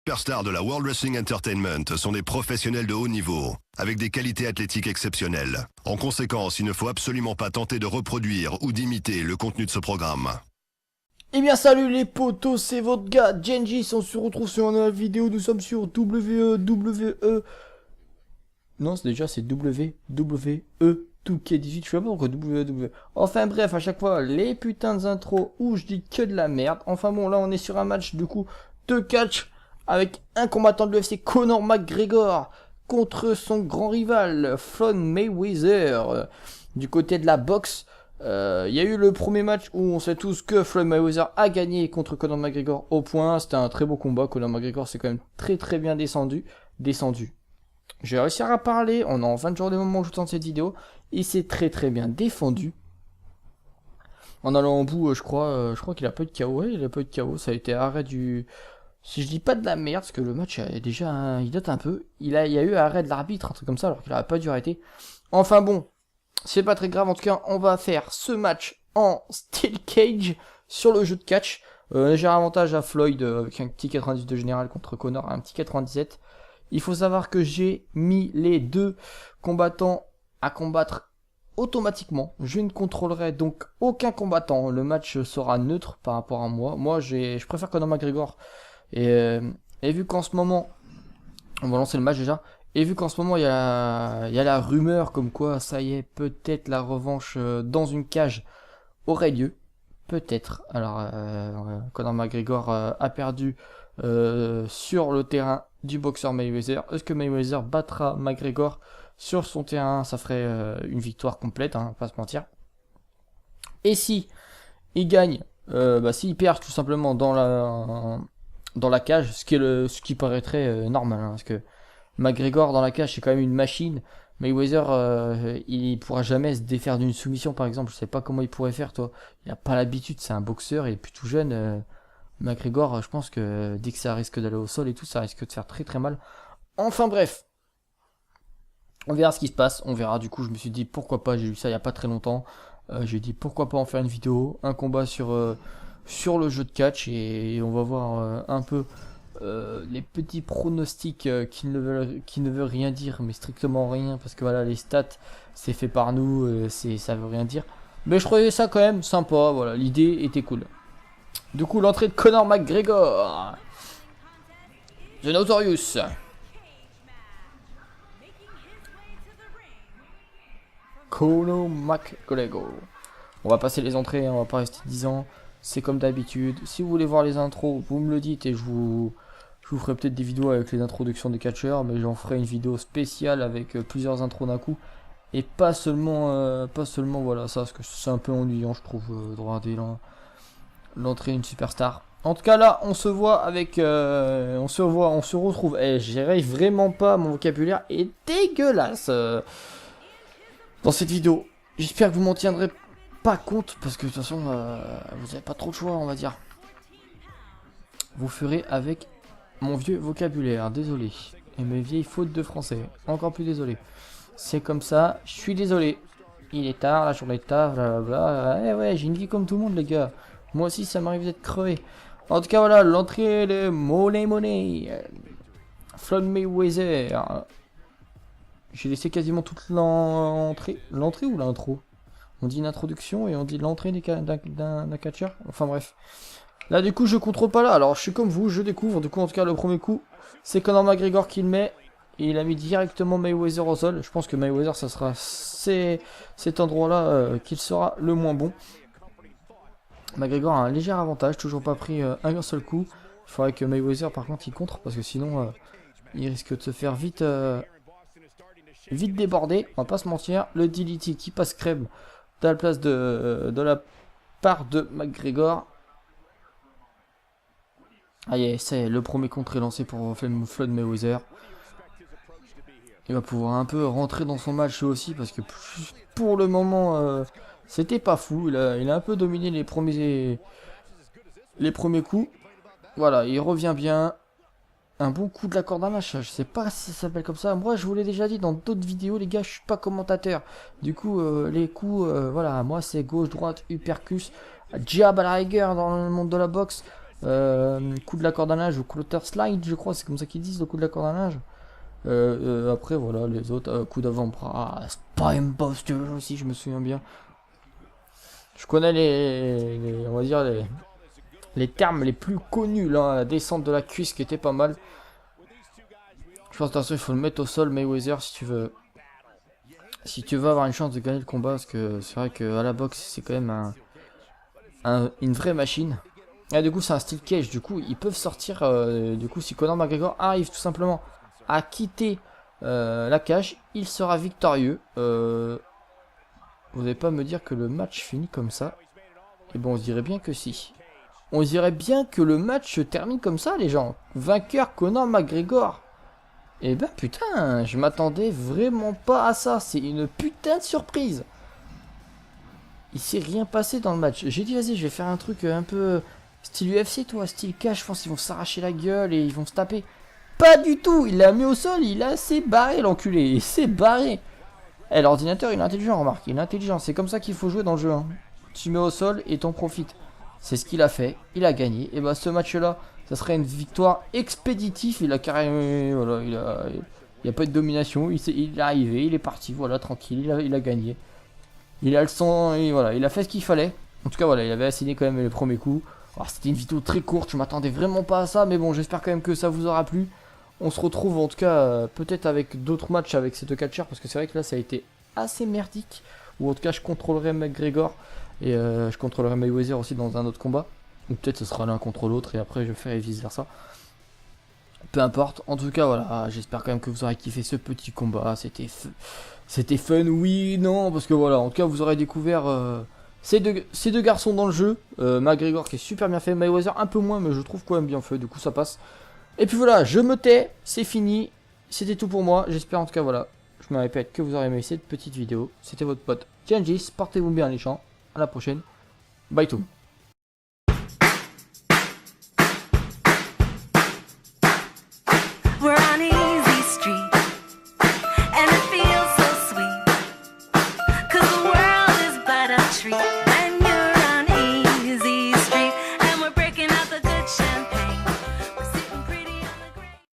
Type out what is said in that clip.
superstars de la World Wrestling Entertainment sont des professionnels de haut niveau, avec des qualités athlétiques exceptionnelles. En conséquence, il ne faut absolument pas tenter de reproduire ou d'imiter le contenu de ce programme. Eh bien salut les potos, c'est votre gars Genji, on se retrouve sur une nouvelle vidéo, nous sommes sur WWE... Non, c'est WWE 2K18, je sais pas pourquoi WWE... Enfin bref, à chaque fois, les putains d'intros où je dis que de la merde. Enfin bon, là on est sur un match du coup de catch avec un combattant de l'UFC, Conor McGregor, contre son grand rival, Floyd Mayweather. Du côté de la boxe, il y a eu le premier match où on sait tous que Floyd Mayweather a gagné contre Conor McGregor au point. C'était un très beau combat. Conor McGregor s'est quand même très bien descendu. J'ai réussi à parler, on est en 20 jours des moments où je tourne cette vidéo. Il s'est très bien défendu. En allant au bout, je crois qu'il a pas eu de KO. Ouais, il a pas eu de KO. Ça a été arrêt du... Si je dis pas de la merde, parce que le match est déjà, il date un peu. Il y a eu arrêt de l'arbitre, un truc comme ça, alors qu'il n'aurait pas dû arrêter. Enfin bon, c'est pas très grave. En tout cas, on va faire ce match en Steel Cage sur le jeu de catch. Léger avantage à Floyd avec un petit 90 de général contre Conor, un petit 97. Il faut savoir que j'ai mis les deux combattants à combattre automatiquement. Je ne contrôlerai donc aucun combattant. Le match sera neutre par rapport à moi. Moi, je préfère Conor McGregor. Et vu qu'en ce moment, on va lancer le match déjà. Et vu qu'en ce moment, il y a la rumeur comme quoi, ça y est, peut-être la revanche dans une cage aurait lieu. Peut-être. Alors, Conor McGregor a perdu sur le terrain du boxeur Mayweather. Est-ce que Mayweather battra McGregor sur son terrain? Ça ferait une victoire complète, hein, pas se mentir. Et si il gagne, s'il perd tout simplement dans la cage, ce qui paraîtrait normal, hein, parce que McGregor dans la cage c'est quand même une machine. Mayweather il pourra jamais se défaire d'une soumission par exemple. Je sais pas comment il pourrait faire, toi. Il a pas l'habitude, c'est un boxeur, il est plus tout jeune. McGregor, je pense que dès que ça risque d'aller au sol et tout, ça risque de faire très mal. Enfin bref, on verra ce qui se passe, on verra. Du coup, je me suis dit pourquoi pas, j'ai lu ça il y a pas très longtemps. J'ai dit pourquoi pas en faire une vidéo, un combat sur le jeu de catch, et on va voir un peu les petits pronostics qui ne veulent rien dire, mais strictement rien, parce que voilà, les stats c'est fait par nous, ça veut rien dire. Mais je trouvais ça quand même sympa, voilà, l'idée était cool. Du coup, l'entrée de Conor McGregor. The Notorious. Conor McGregor. On va passer les entrées, on va pas rester 10 ans. C'est comme d'habitude. Si vous voulez voir les intros, vous me le dites et je vous ferai peut-être des vidéos avec les introductions des catcheurs, mais j'en ferai une vidéo spéciale avec plusieurs intros d'un coup. Et pas seulement voilà ça, parce que c'est un peu ennuyant, je trouve, de regarder l'entrée d'une superstar. En tout cas là on se voit avec on se retrouve. J'arrive vraiment pas, mon vocabulaire est dégueulasse dans cette vidéo. J'espère que vous m'en tiendrez pas compte, parce que de toute façon vous avez pas trop de choix, on va dire. Vous ferez avec mon vieux vocabulaire, désolé. Et mes vieilles fautes de français, encore plus désolé. C'est comme ça, je suis désolé. Il est tard, la journée est tard, blablabla. Ouais, j'ai une vie comme tout le monde les gars. Moi aussi, ça m'arrive d'être crevé. En tout cas, voilà, l'entrée de Money. Floyd Mayweather. J'ai laissé quasiment toute l'entrée. L'entrée ou l'intro? On dit une introduction et on dit l'entrée d'un catcheur. Enfin bref. Là, du coup, je contrôle pas là. Alors, je suis comme vous, je découvre. Du coup, en tout cas, le premier coup, c'est Conor McGregor qui le met. Et il a mis directement Mayweather au sol. Je pense que Mayweather, ça sera cet endroit-là qu'il sera le moins bon. McGregor a un léger avantage, toujours pas pris un seul coup. Il faudrait que Mayweather par contre il contre, parce que sinon il risque de se faire vite déborder, on va pas se mentir. Le DDT qui passe crème dans la place de la part de McGregor. Ah yeah, c'est le premier contre est lancé pour Floyd Mayweather. Il va pouvoir un peu rentrer dans son match aussi, parce que pour le moment c'était pas fou. Il a un peu dominé les premiers coups. Voilà, il revient bien. Un bon coup de la corde à match, je sais pas si ça s'appelle comme ça. Moi, je vous l'ai déjà dit dans d'autres vidéos, les gars, je suis pas commentateur. Du coup, les coups, voilà, moi c'est gauche, droite, uppercut, jab à la rigueur dans le monde de la boxe. coup de la corde à linge ou clotter slide, je crois, c'est comme ça qu'ils disent, le coup de la corde à linge. Après, voilà, les autres, coup d'avant-bras, spine buster aussi, je me souviens bien. Je connais on va dire les termes les plus connus, là, la descente de la cuisse qui était pas mal. Je pense attention, il faut le mettre au sol, Mayweather, si tu veux avoir une chance de gagner le combat, parce que c'est vrai qu'à la boxe, c'est quand même une vraie machine. Et du coup, c'est un steel cage, du coup, ils peuvent sortir, du coup, si Conor McGregor arrive tout simplement à quitter la cage, il sera victorieux. Vous n'allez pas me dire que le match finit comme ça. Et bon, on se dirait bien que si. On se dirait bien que le match se termine comme ça, les gens. Vainqueur Conor McGregor. Et ben putain, je m'attendais vraiment pas à ça. C'est une putain de surprise. Il s'est rien passé dans le match. J'ai dit, vas-y, je vais faire un truc un peu style UFC, toi, style cash. Je pense qu'ils vont s'arracher la gueule et ils vont se taper. Pas du tout. Il l'a mis au sol, il s'est barré, l'enculé. Il s'est barré. Eh, l'ordinateur, il est intelligent, remarque. Il est intelligent. C'est comme ça qu'il faut jouer dans le jeu. Hein. Tu mets au sol et t'en profites. C'est ce qu'il a fait. Il a gagné. Et bah, ce match-là, ça serait une victoire expéditive. Il a carrément. Voilà, il n'y a pas de domination. Il est arrivé, il est parti. Voilà, tranquille. Il a gagné. Il a le son. Et voilà, il a fait ce qu'il fallait. En tout cas, voilà, il avait assigné quand même le premier coup. C'était une vidéo très courte. Je m'attendais vraiment pas à ça. Mais bon, j'espère quand même que ça vous aura plu. On se retrouve en tout cas peut-être avec d'autres matchs avec ces deux catcheurs parce que c'est vrai que là ça a été assez merdique. Ou en tout cas je contrôlerai McGregor et je contrôlerai Mayweather aussi dans un autre combat. Ou peut-être ce sera l'un contre l'autre et après je ferai vice versa. Peu importe. En tout cas voilà, j'espère quand même que vous aurez kiffé ce petit combat. C'était fun, oui, non, parce que voilà, en tout cas vous aurez découvert ces deux garçons dans le jeu. McGregor qui est super bien fait, Mayweather un peu moins mais je trouve quand même bien fait, du coup ça passe. Et puis voilà, je me tais, c'est fini, c'était tout pour moi, j'espère en tout cas voilà, je me répète que vous aurez aimé cette petite vidéo, c'était votre pote Gengis, portez-vous bien les gens, à la prochaine, bye tout. We're on easy street, and it feels so sweet, 'cause the world is but a treat.